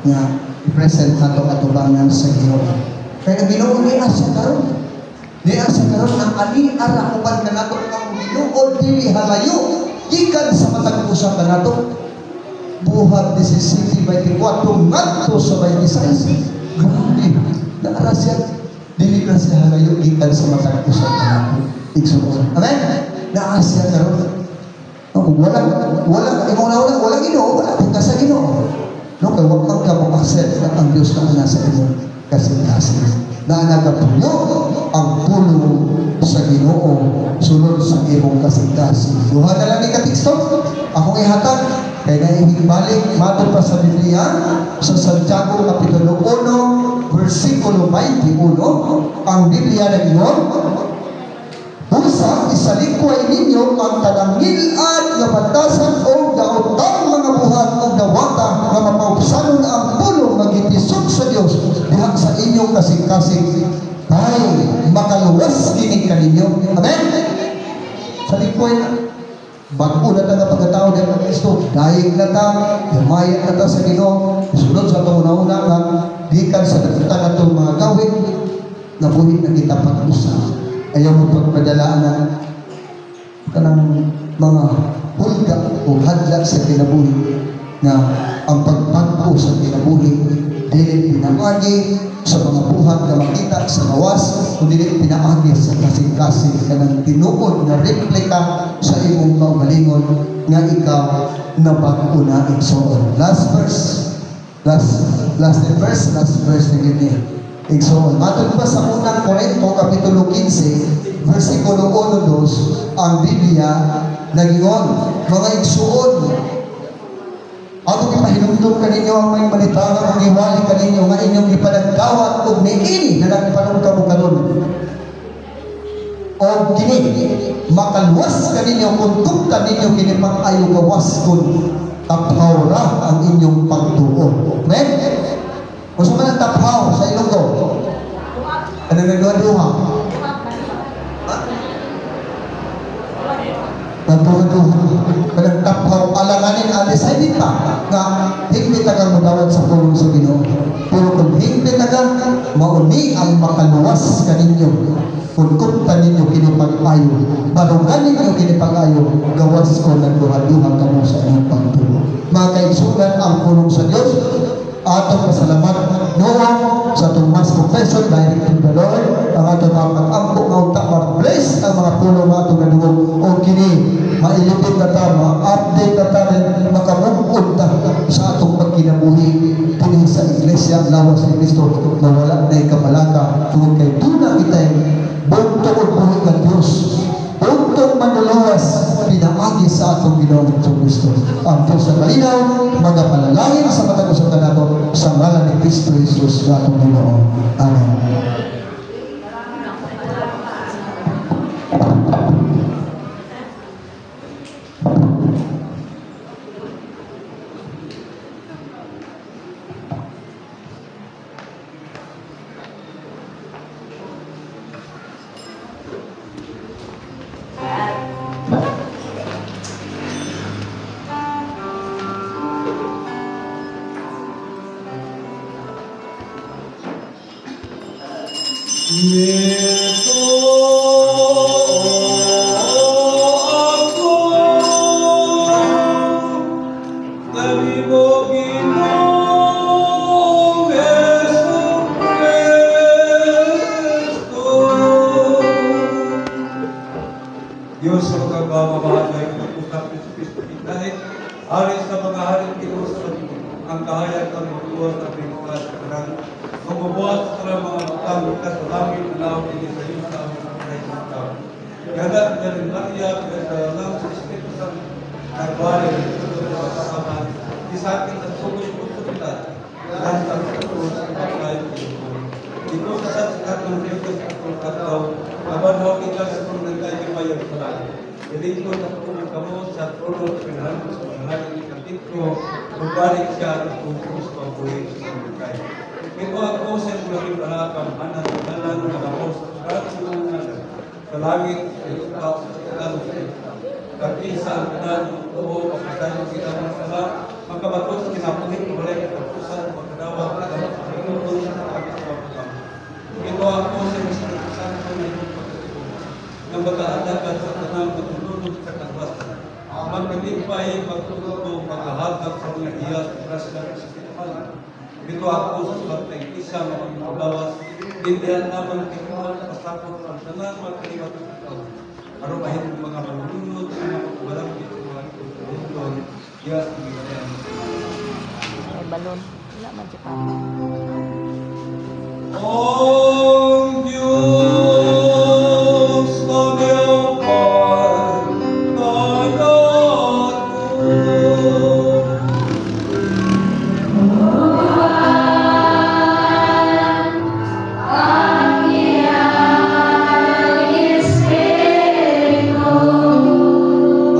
nga i-present nato katubangan sa Ginoo. Kaya Ginoo niya sa karon. Niya sa karon ang ani ara uban kanato ang Ginoo dili halayo gikan sa matag usa kanato. Buhat 17:24 ngadto sa 26. Grabe. Naara siya dili na siya halayo gikan sa matag usa kanato. Igsoon. Amen. Naa siya karon. Wala Ginoo, wala ka sa Ginoo. No, kay wag kang kapag-accept na ang Diyos na nasa imo kasi na nagapuyo ang pulo sa Ginoo sulod sa imong kasigdasin. Duha na lang ni katiksto akong ihatag kay nahihimbalik matod pa sa Biblia sa Santiago Kapitulo 1 versikulo 21 ang Biblia nagingon Usa, isalikway ninyo ang talangilad nga batasan o daotang mga buhat o dawata nga mapaubsanon ang pulo nga gitisog sa Dios diha sa inyong kasing-kasing ay makaluwas kini kaninyo. Amen. Salikway na bago na ta nga pagkatao diha kay Kristo, daig na ta, himayat na ta sa Ginoo, isulod sa una-una nga gikan sa natutang mga gawin nabuhi na kita pag-usa. Ayaw mo pagpadalaan ng kanang mga hulga o hadlak sa kinabuhi na ang pagpagpo sa kinabuhi dili pinamagi sa mga buhat na makita sa gawas o dili pinamagi sa kasing-kasing kanang tinuod na replika sa imong kaugalingon nga ikaw na bago na igsoon. Last verse na gini. Igsoon. Matod pa sa unang Korinto, Kapitulo 15, versikulo 1-2, ang Biblia nagingon, mga igsoon, ako ipahinumdum kaninyo ang may malitangan ang iwali kaninyo nga inyong ipanagkawat o niini na nagpanong karon. O kini, makaluwas kaninyo kung tukta ninyo kinipang-ayo gawas kung taphaw ang inyong pagtuon. Amen? Kung sa mga taphaw sa Ilonggo, ano nagduha-duha? Nagduha-duha. Kanang taphaw, alanganin alis ay dita nga higpit agang madawat sa pulong sa Ginoo. Pero kung higpit agang mauni ang makaluwas kaninyo, kung kumta ninyo kinipag-ayo, barugan ninyo kinipag-ayo, gawas ko nagduha-duha kamo sa inyong pagtulo. Mga kaigsunan ang pulong sa Diyos, atong pasalamat noong sa itong mass confession direct to the Lord ang atong pag-ampo nga unta mag-bless ang mga pulo nga atong naduong o kini mailipid na ta, ma-update na ta rin makamungkod ta sa atong pagkinabuhi kini sa iglesia lawas ni Kristo na wala na ikamalaka tungkol kay tuna kita buntong o buhi ng Diyos buntong manuluwas pinaagi sa atong Ginoong Kristo. Ang Diyos na kalinaw, magapalalangin sa matag-usapan nato sa ngalan ni Kristo Jesus na atong Ginoo. Amen. Diyos sa magkagmamahal ay pagpusap ni Kristo dahil alis sa mga haring Diyos sa ang kahayag ang magtuwas at bingkas sa karang magbubuhat sa mga utang ikas sa langit na naon din sa iyo sa aming mga isang tao. Ganda na rin nariyak sa lang sa Espiritu sa nagbalik ito sa kasamaan sa ating nagsugoy puso kita dahil sa puso sa pagkain ito sa katong Diyos sa atong kataw kabanhaw kita sa itong nagkakimayag sa langit. Dito sa tulong kamo sa tulong pinahal sa mga haring ikatito magbalik siya at pusos sa buhay sa pagkain. Ito ako sa mga palakam anak nalang nakapos sa kasungan sa langit sa langit kapisa ang kanan ng tuho kapitayon kita ng sala magkabatos kinapunin kebalik at pusan Dito ako sa sulat ng isa mga magawas, dindihan naman kinuha sa pasapot ang tanan mga kaliwat ng ikaw. Arubahin ng mga malulunod, mga walang dito mga tulunod, yes, May balon. Wala man siya pa. Om Diyos na Diyos, kayat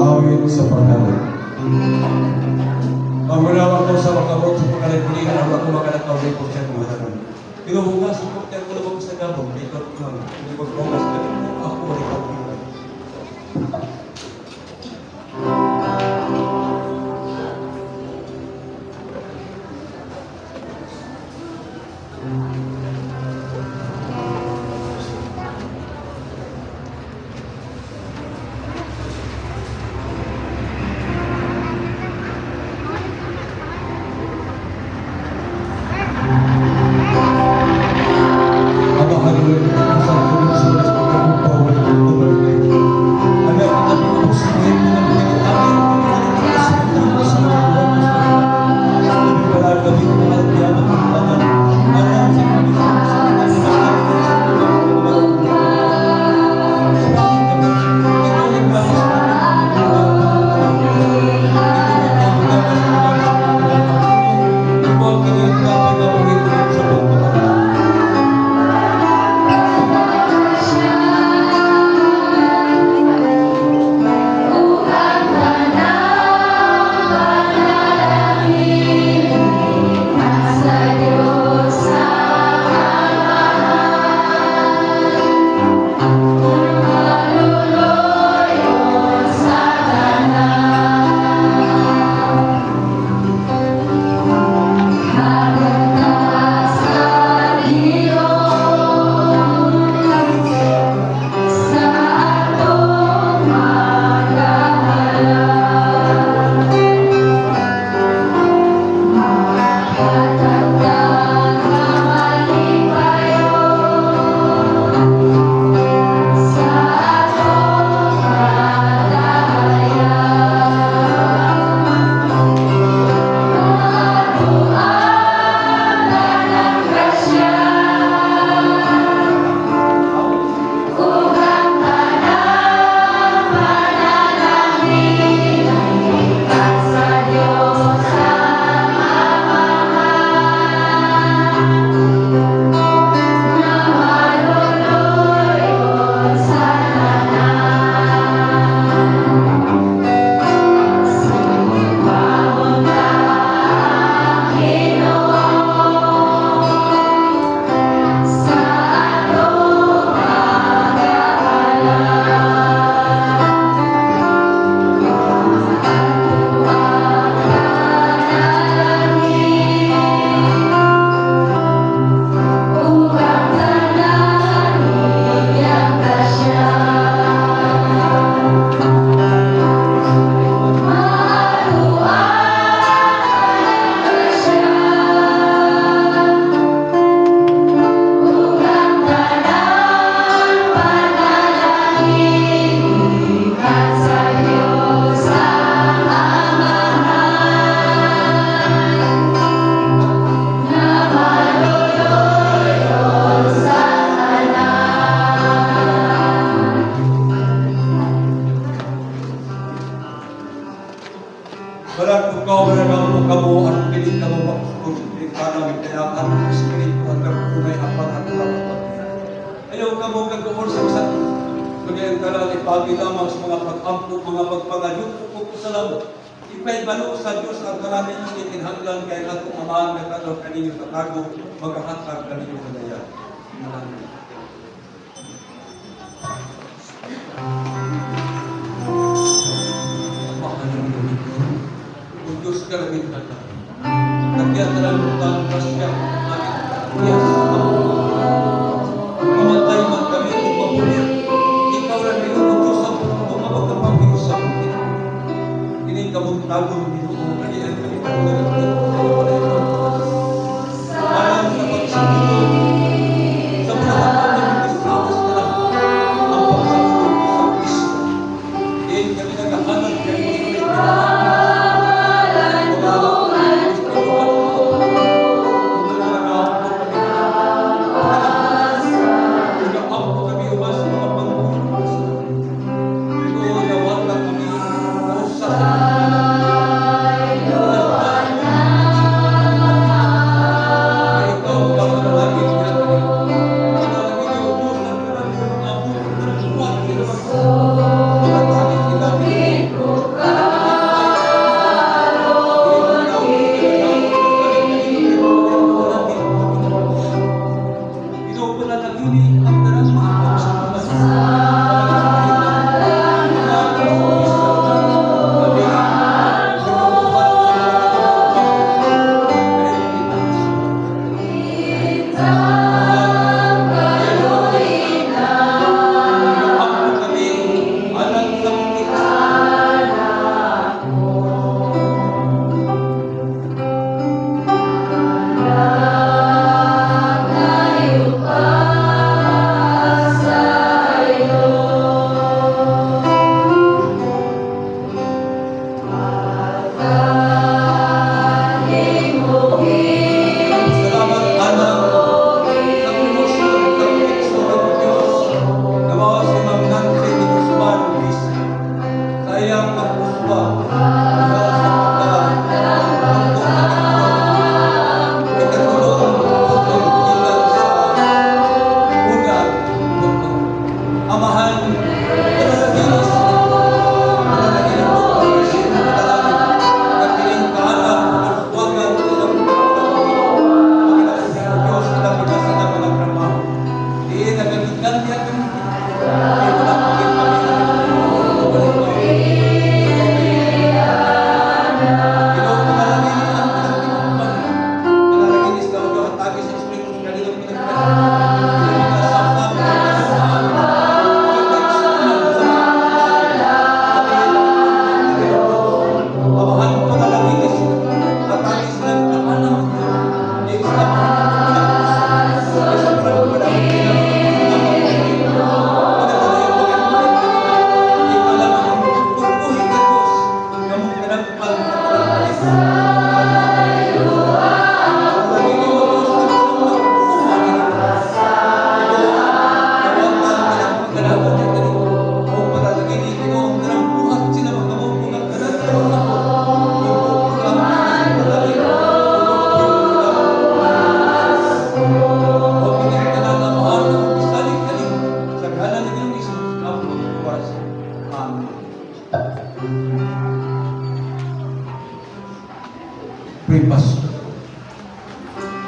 awit sa pagkalit. Pagmulawan ko sa makabot sa pagkalit-pulingan ang ako makalataw ko siya mga tanong. Pinuhugas ko kaya ko lang sa gabong, dito ko lang. Hindi ko hugas ka rin. Ako rin ako. Balang ikaw na lang kamo ang piling kamo makusukos sa piling kaya ang espiritu at kapunay apang at kapatid. Ayaw kamo kagumor sa usan. Bagay ang talang ipagi lamang sa mga pag-ampo, mga pagpangayon, pupuk sa labo. Ipay balo sa Diyos ang karami yung itinhanglan kay atong amahan na kagaw kaninyo sa tago, maghahatag kaninyo sa daya. Diyos ka rin kata. Nagyan na lang utang kasya. Yes. Mamatay man kami kung mapulit. Ikaw rin rin ang Diyos ang tumawag na pag-iusap. Ini kabong tagong binuo. Kaya kami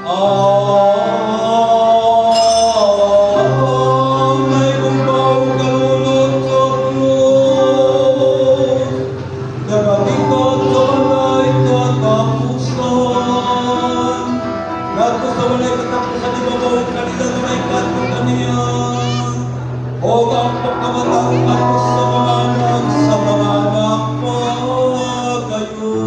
May kumbaw kalulot sa Diyos, nakatingkod sa walay katapusan. Nato sa walay katapusan, ibabaw kanila na may kanto kaniyan. O ang pagkamatang atos sa mga anak pa kayo.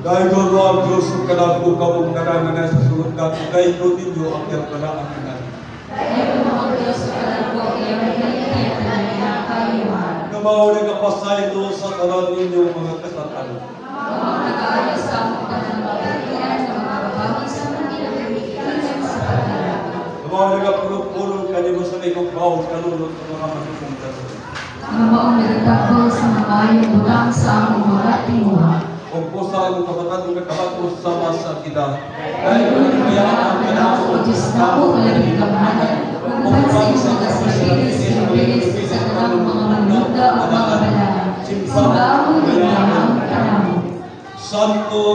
Dahil doon ang Diyos ang kalabu kabong naranganan sa sunod natin, dahil doon ninyo ang yan pala ang inan. Namaw na kapasay doon sa talan ninyo mga kasatan. Namaw na kapulong-pulong kanimo sa ikong bawang kalulot ng mga magpupunta. Namaw na nagtapos sa mabayang bulang sa among mga timuha. Kung po sa among kapatid ng kabatos sa masa kita. Dahil kung nagbayaan ang kanao, O Diyos na po, malaging kamahalan. Kung pansin sa kasipilis sa kanang mga manuda o mga balahan. Simbahan nila ang kanamo. Santo,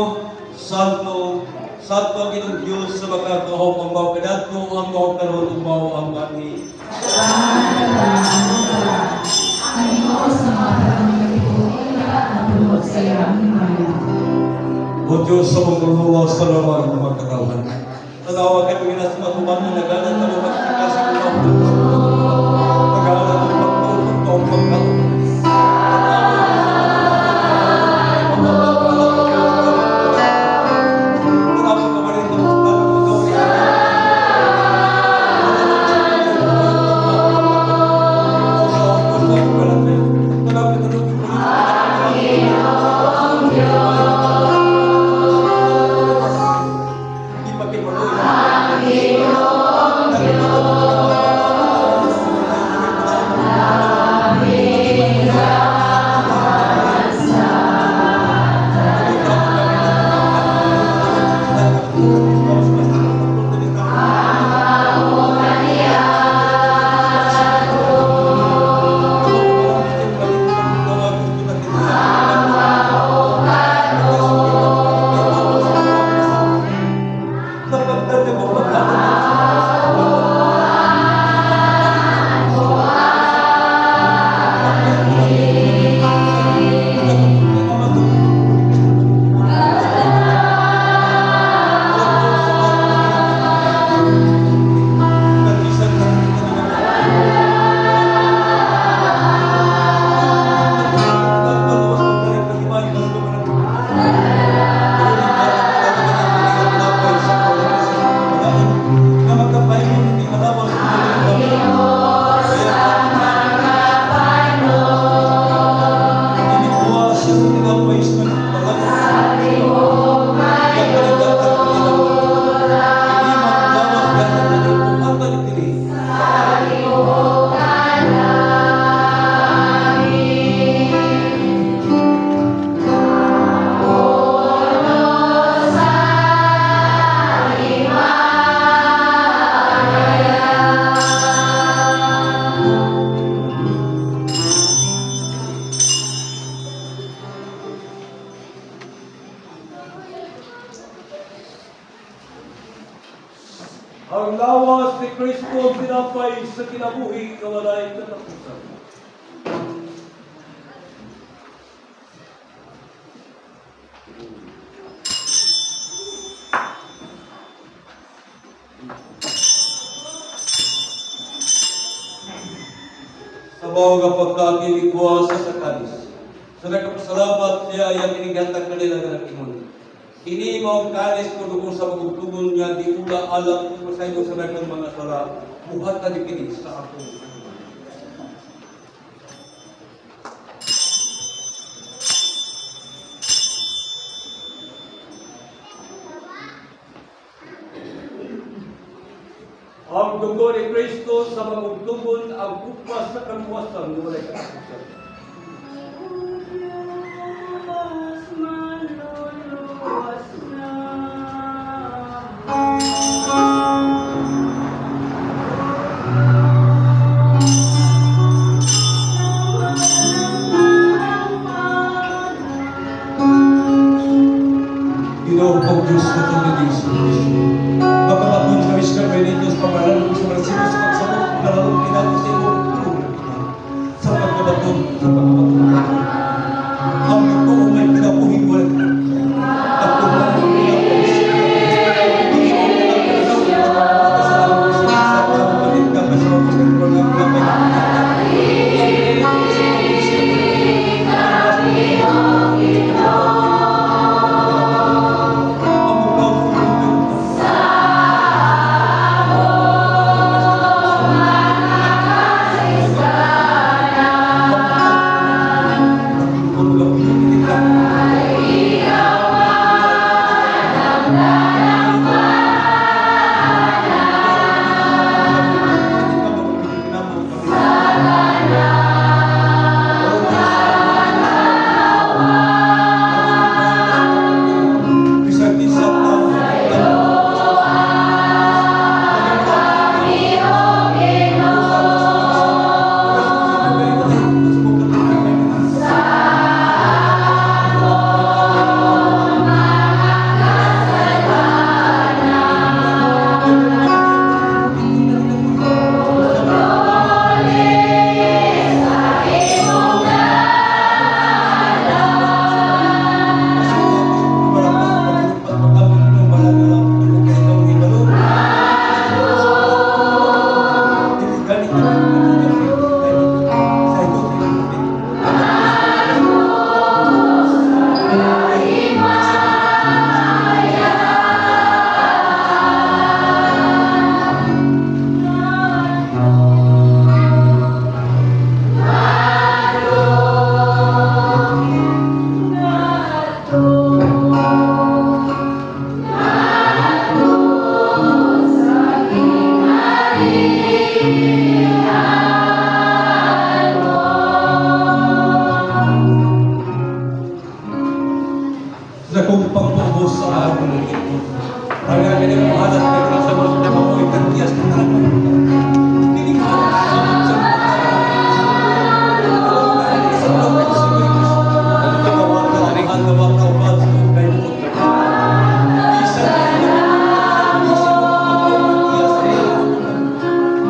Santo, Santo ang Ginong Diyos sa mga kahong ang mga pinadto ang mga karoon ng mga ang mani. Ang Diyos na mga pagkakalimutan at tulog sa iyang himaya. O Diyos sa mga luwa sa lawan ng mga katawan. Tanawa kayo nga sa matuman na nagalan na magkakita sa mga nagalan ng pagtulog ko ang pagkakas. Ang Diyos Lawas ni Kristo ang tinapay sa kinabuhi kawalay katapusan. Sa mga pagkakiligwasa sa kanis, sa nagkapasalamat siya ay inigatag kanila ng imun. Ini maong kanis ko doon sa magugtugon niya, di ula alam kung masayo sa nagkang mga sala, buhat na dikini sa akong. Ang dugo ni Kristo sa magugtugon ang kupas sa kaluwasan ng walay katapusan. Ginoo ang Diyos na tumidis. Mapapatun kami sa kami ni Diyos pamalan sa mga sino sa pagsabot na lalong pinako sa iyong tulong na kita. Sa pagkabatun. Ang ito may pinapuhin mo rin. At kung ang pinapuhin hindi mo pinagkasalaw sa pagkabalit ka pa sa mga pagkabalit ka pa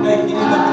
Kay kinilang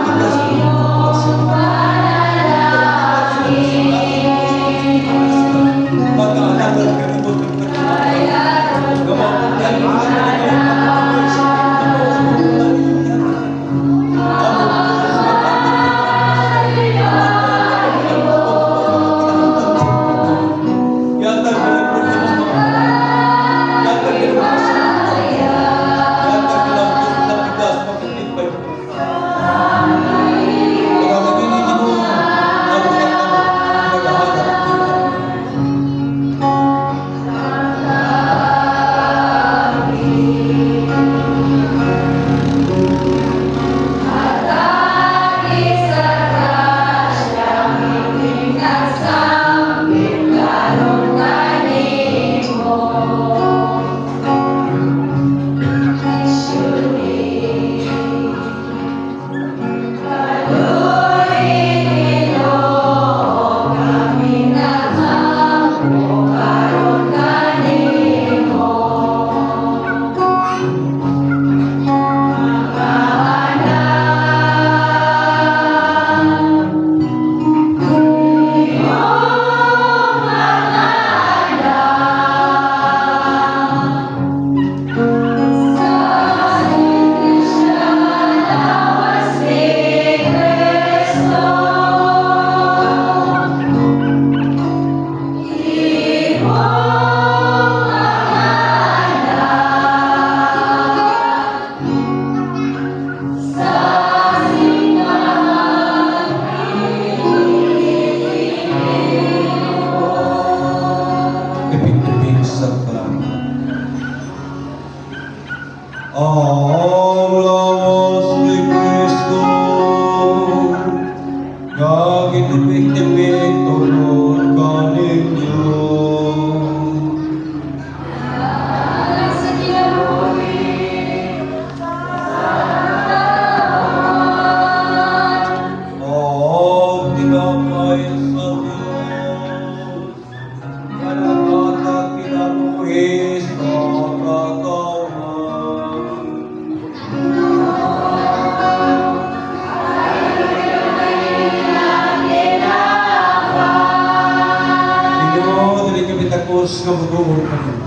Diyos nga magawag ka niyo.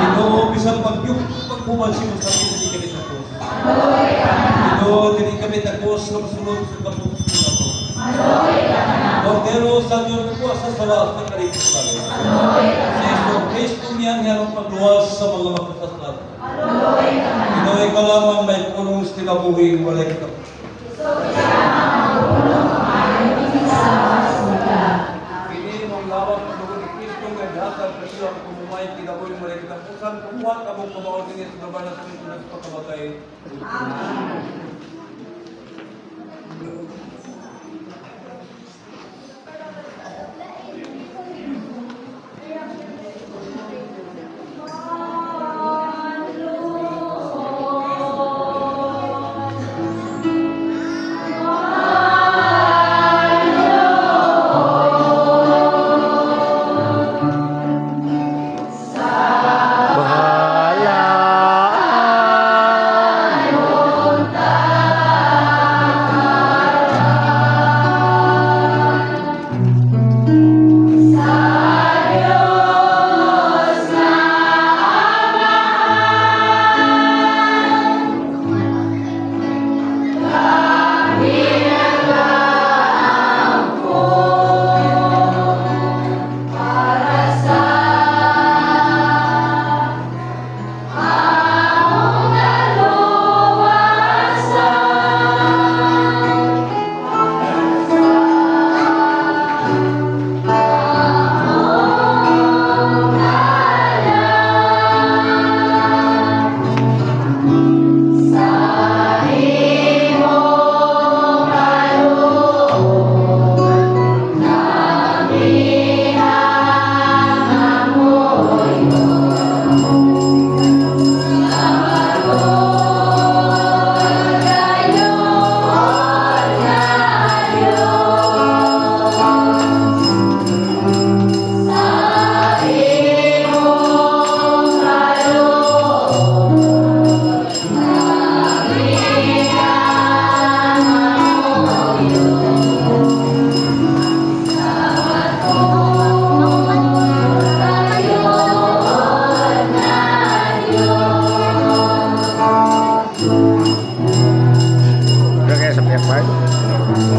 Ginoo, bisang pagbumansin mo sa akin, hindi kami tapos. Ginoo, hindi kami tapos na masunod sa kapos na ito. Pero sa Diyos ko, sa sawas na kaligtas tayo. Sa Iso Kristo niyan, harap magluwas sa mga makasaslat. Ginoo, ikaw lamang may punong sinabuhin, walay kita. Kini mong lawak ng dugo ni Kristo nga dasal kasi ang kumumay kinaboy mo rin kitapusan kumuha ka mong kumaon din sa baba na sunod sa pagkabatay.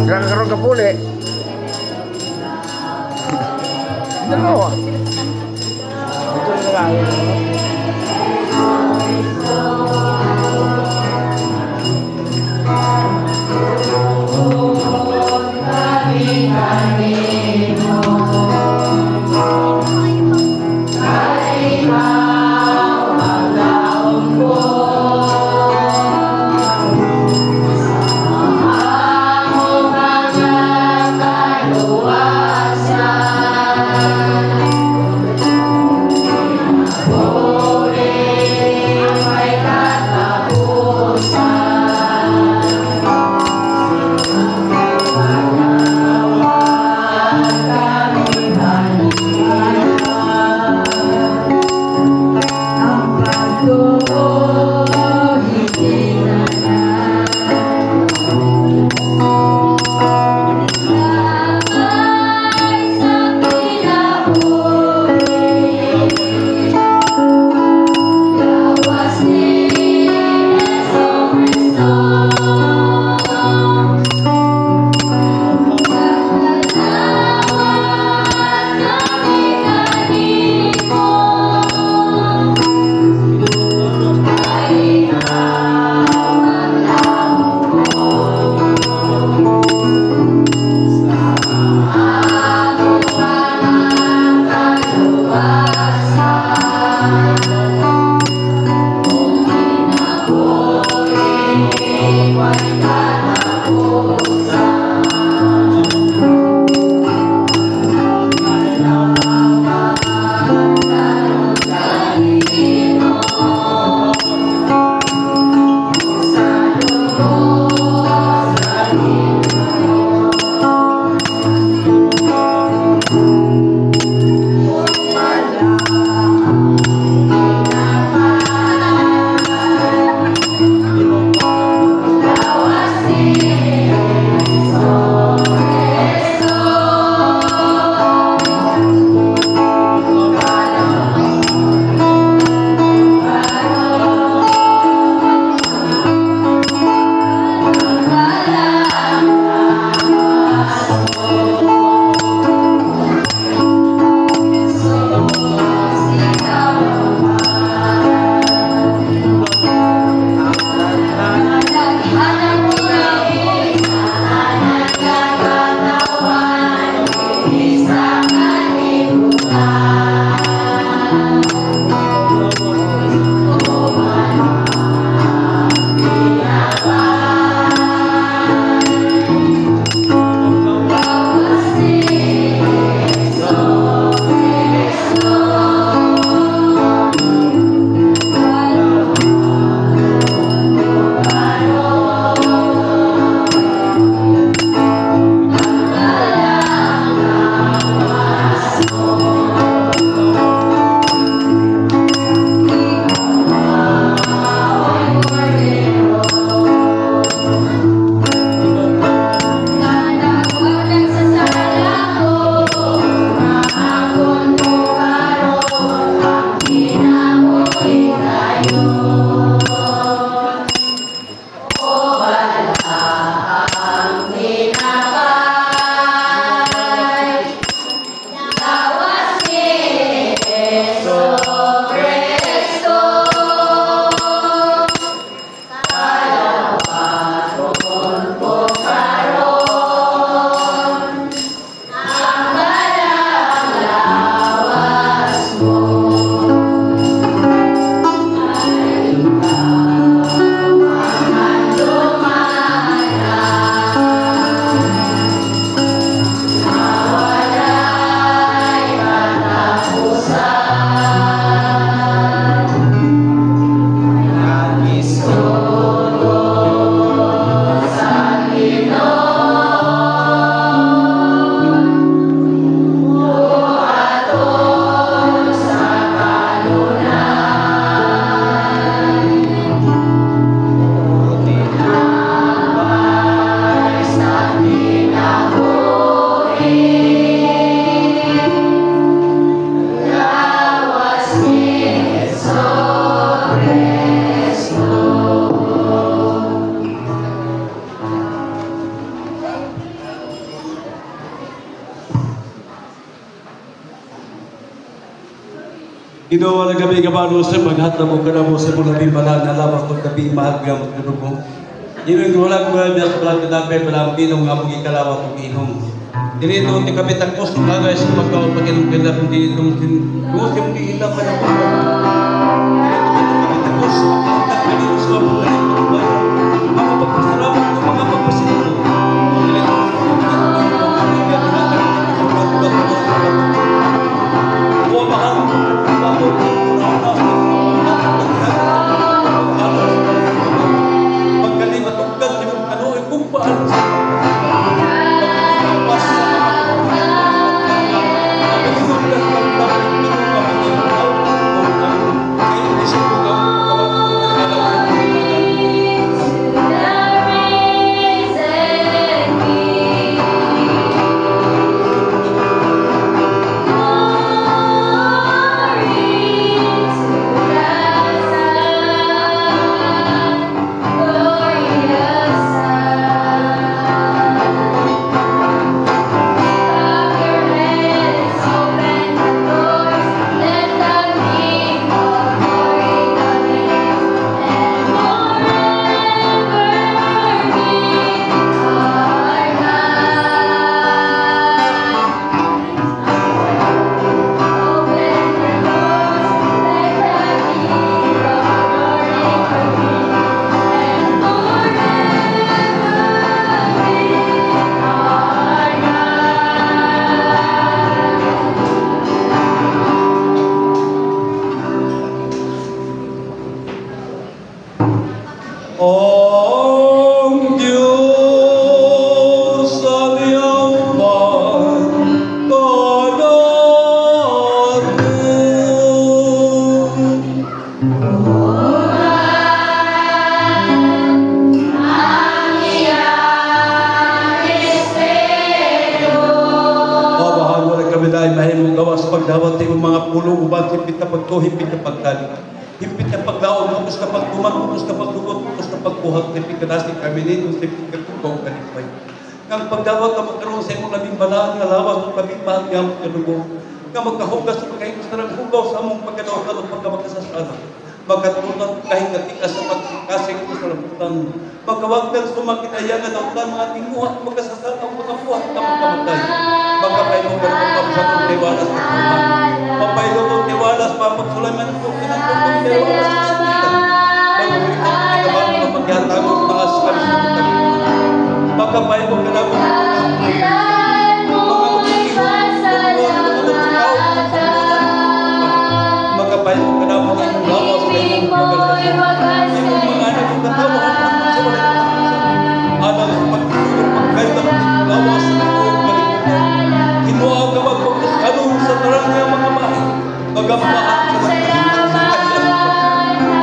Nagkakaroon ka puli. Dalawa. Ito na lang. Lawas Ginoo nga gabi kabalo sa paghatag mo kada mo sa mga bimbala na labas tong gabi mahal nga mo mo. Yung wala ko na sa pala dapat pala binong nga mo ikalawat og inom. Dili no ti kami tagpos ng lagay sa magkaon paginom kada hindi nung yung diila pa na ko. Dili tagpos ang kanino sa mga mga pagpasalamat ng mga pagpasinto. Dili pagdawat tayo mga pulong uban hipit na pagto, hipit na pagtali. Hipit na paglaon, putos na pagtuman, putos na pagdugot, putos na pagbuhat, hipit ka nasi kami nito, hipit ka tutong kalipay. Ngang pagdawat ka magkaroon sa imong labing balaan, nga lawas ng labing bahaan nga magkadugo. Nga magkahugas sa pagkain sa naghugaw sa among pagkadaw ka ng pagkamakasasana. Magkatunan kahit katikas sa pagkasing ko sa rambutan. Magkawag ng sumakitayan na dautan mga tinguhat, magkasasana ang mga buhat na magkamatay. Magkapailong ka ng pagkakang tiwalas na kuman. Papailong ng tiwalas, papagsulaman ko, kinatutong tiwalas sa sulitan. Magkapailong ka ng mga magyatagong mga skalisuntan. Magkapailong ka ng mga magkapailong ka ng mga lawas na imong magkakasin. Imong mga anak yung katawa at sa wala yung alam sa pagkakulong pagkailang ng lawas na imong kalikutan. Hinuha ka magpagkasalong sa tarang niya mga bahay. Magampahan sa nagkasinang sa kanyang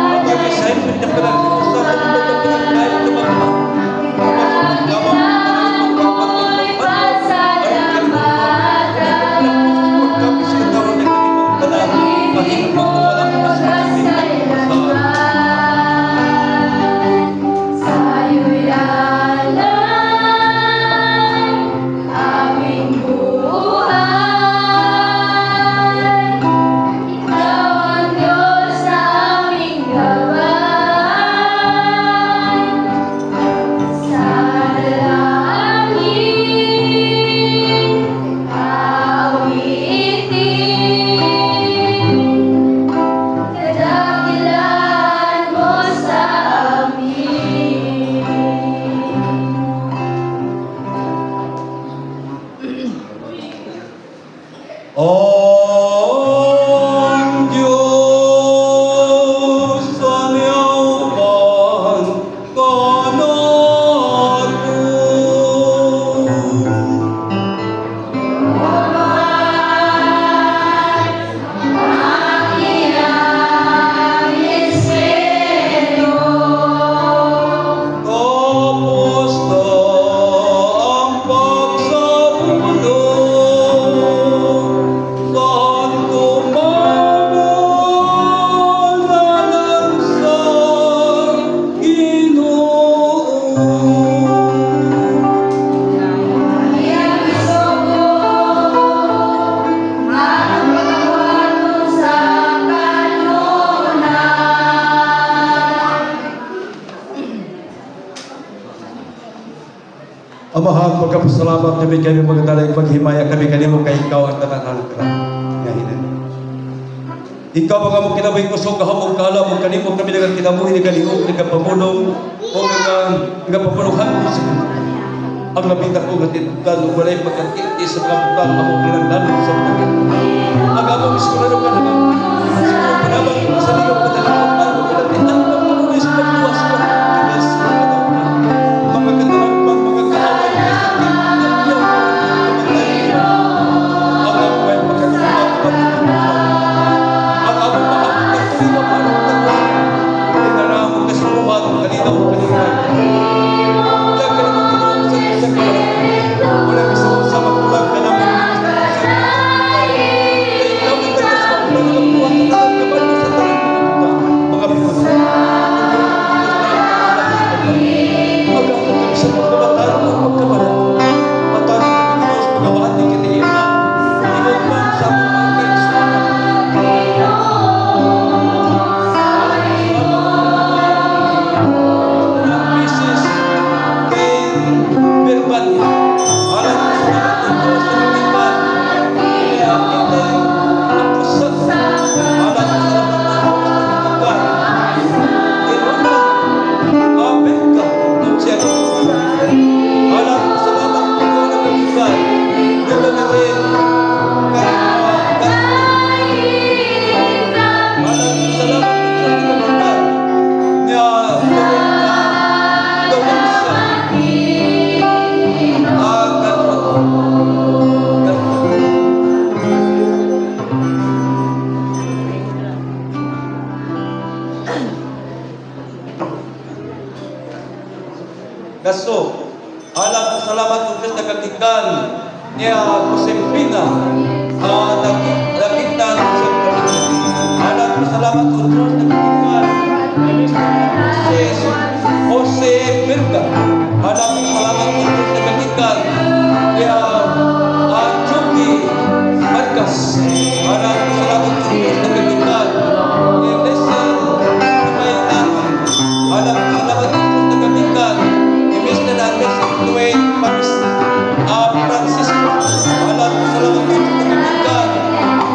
Amahan, pagkapasalamat kami kayo magdalay paghimaya kami kanimo kay ikaw ang tanan ngahinan. Ikaw mga mo kinabay ko so kahamog kala mo kanimo kami nagang kinabuhi ni galingog ni kapamulong o nagapamuluhan mo sa ang nabita ko gatitugan o walay pagkakiti sa kamutan among pinagdalo sa mga ang among iskulado ka naman siguro panaman ko sa ligaw padalikot ang mga pinagdihan ng panulis pagluwas ka kibes sa mga katalagpang mga kaaway na sa kinagdiyaw ang among pagkakulutan ang among makakita tuliwa parang tagwan ay naramong kasuluhan kalinaw kalinaw wala bisa sa magpulang ka namin ikaw ang tagas magpulang ka buwan na kabalo sa talang mga pinunan magkakot kami sa pagkabataan ng pagkabalan matawag kami sa pagkabaan ni kitiiman ibon man sa mga kaisunan Mrs. Kay Berban Gaso, alam salamat ng Diyos na kagikan niya Josefina nagitan sa kagikan. Alam salamat ng Diyos na kagikan Jose Berga. Alam salamat ng Diyos na kagikan niya Judy Marcas. Alam salamat ng Diyos na kagikan niya Lesel Maynan. Alam salamat ng Diyos na kagikan Mr. Andres Dwayne Francisco. Alam ko salamat ng kagamitan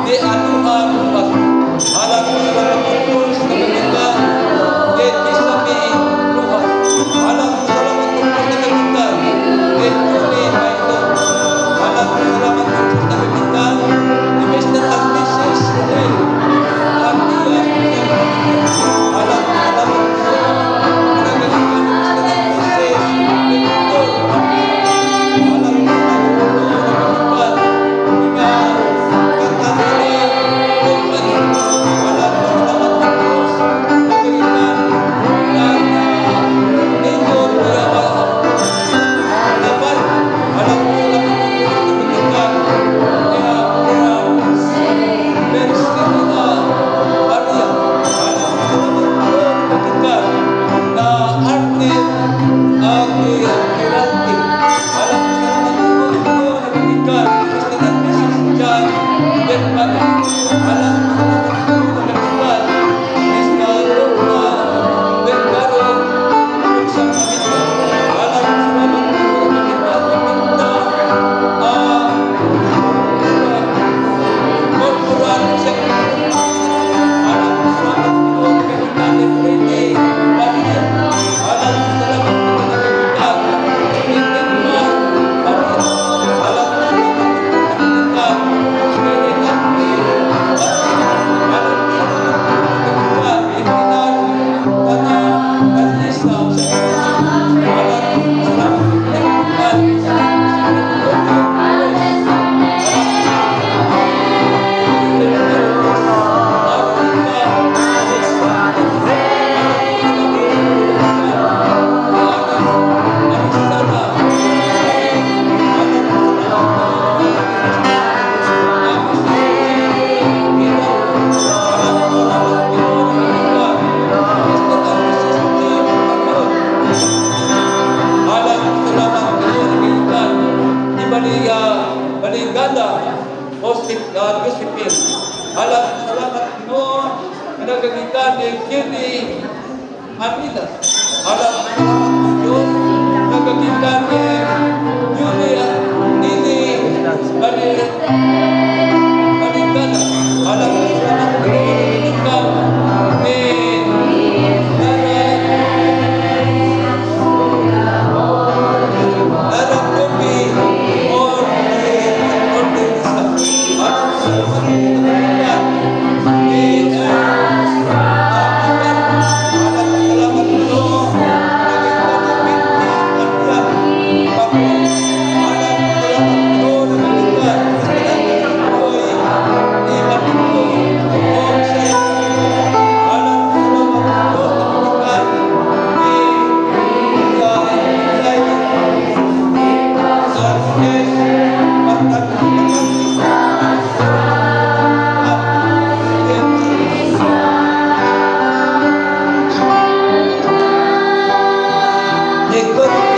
ni Anuhan Lupas. Alam ko salamat ng Diyos na kagamitan ni Tisabi Lupas. Alam ko salamat ng Diyos na kagamitan ni Tony Maidon. Alam ko salamat ng Diyos na kagamitan ni Mr. Agnesis Rodel. Alam ko salamat ng Diyos na Josephine. Alam, salamat Pinoon, nagagitan ni Kitty Amina. Alam, salamat Diyos, nagagitan ni Lord,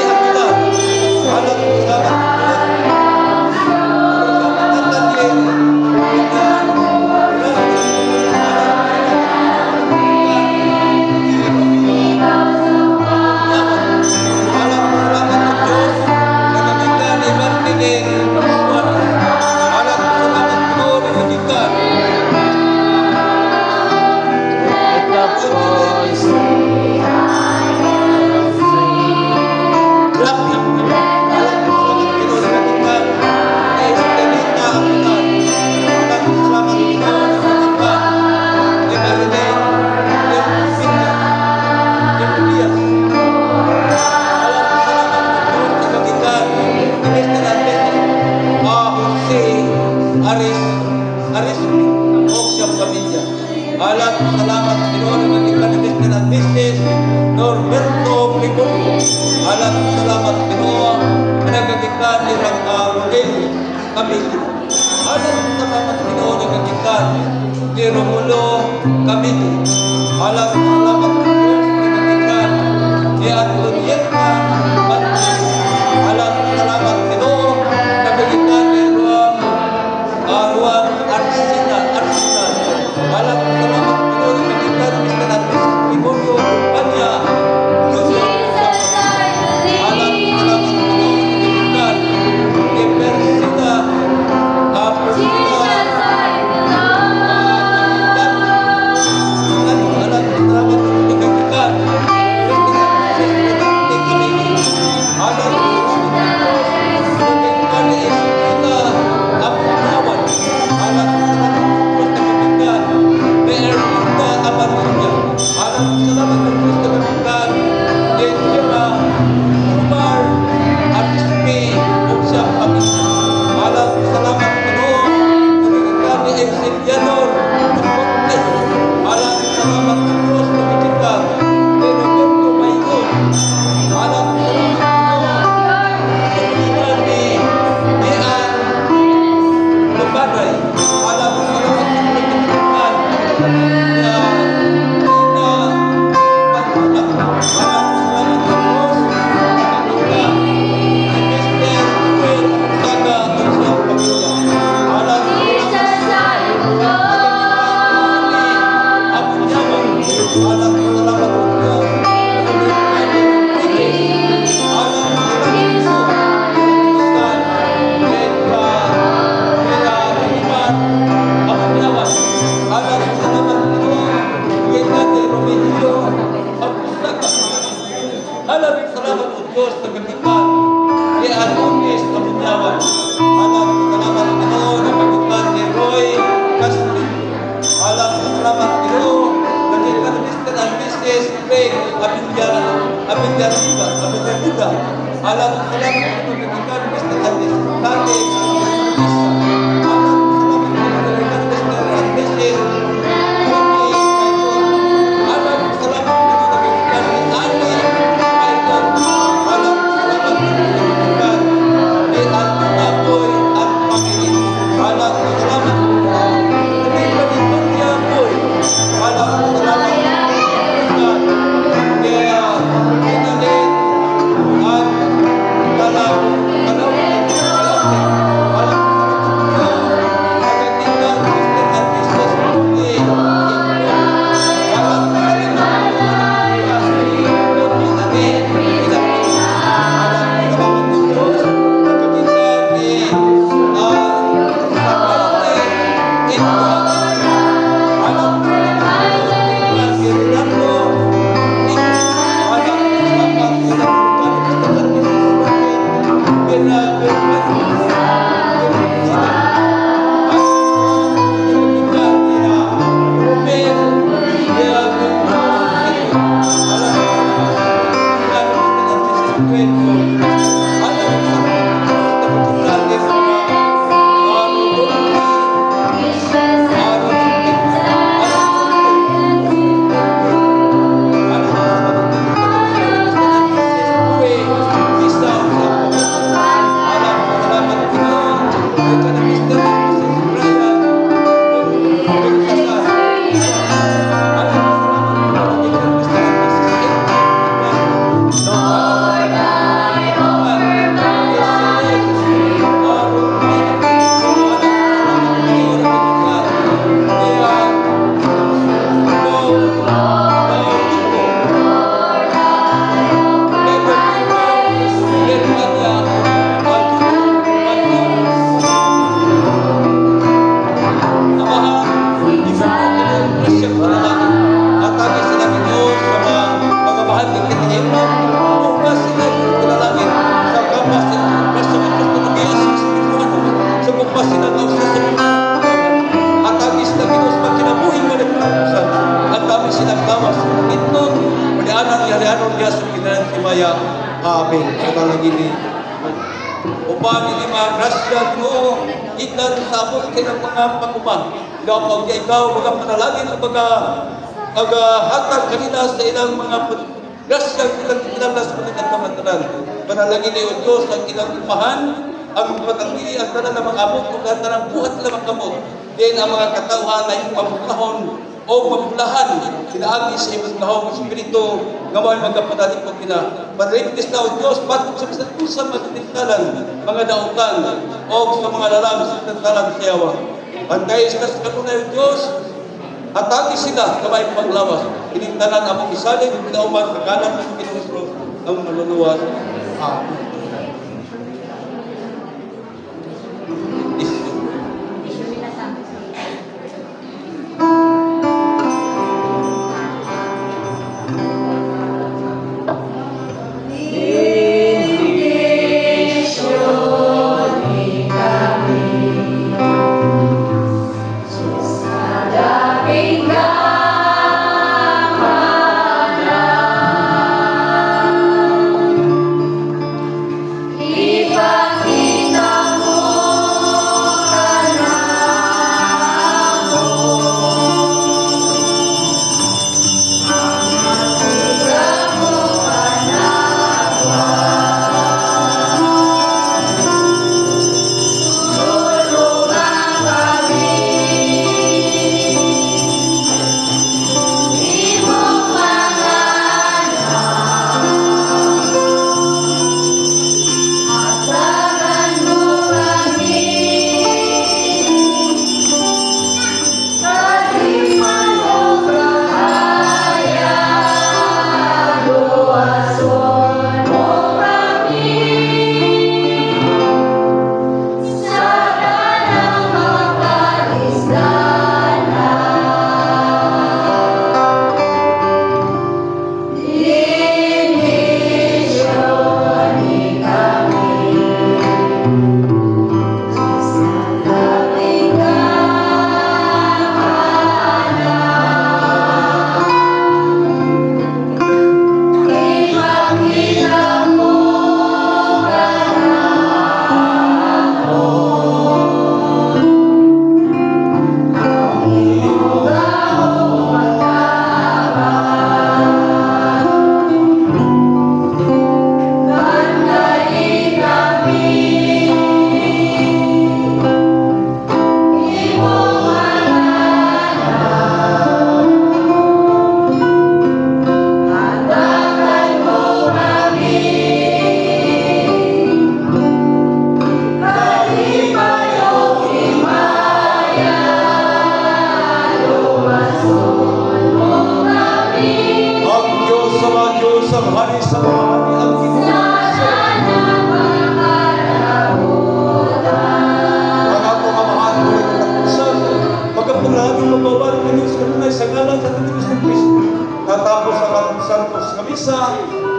panalangin ni upan ni mga grasya Ginoo ikan sa abot kinang mga pagkuman gapag ikaw mga panalangin ang hatag kanina sa ilang mga grasya ilang kinalas sa kamataran panalangin ni O Diyos ang ilang ipahan ang patangili ang tanan na mag-abot kung ng buhat nila magkamot din ang mga katauhan na yung pamukahon o mapulahan sinaagi sa ibang kahong espiritu gamay magkapadali po kina panriptis na O Diyos batok sa bisan pusa matitintalan mga dautan o sa mga lalang sa tintalan sa yawa pantay sa kanunay O Diyos atagi sila gamay paglawas inintalan among isalin pinauman kagalan ng Pinoy ang maluluwas. Amen.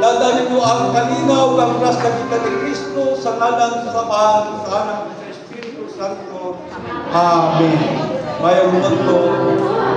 Dadalhin mo ang kalinaw ng grasya kita ni Kristo sa ngalan sa Ama, sa Anak, sa Espiritu Santo. Amen. Mayroon mo ito.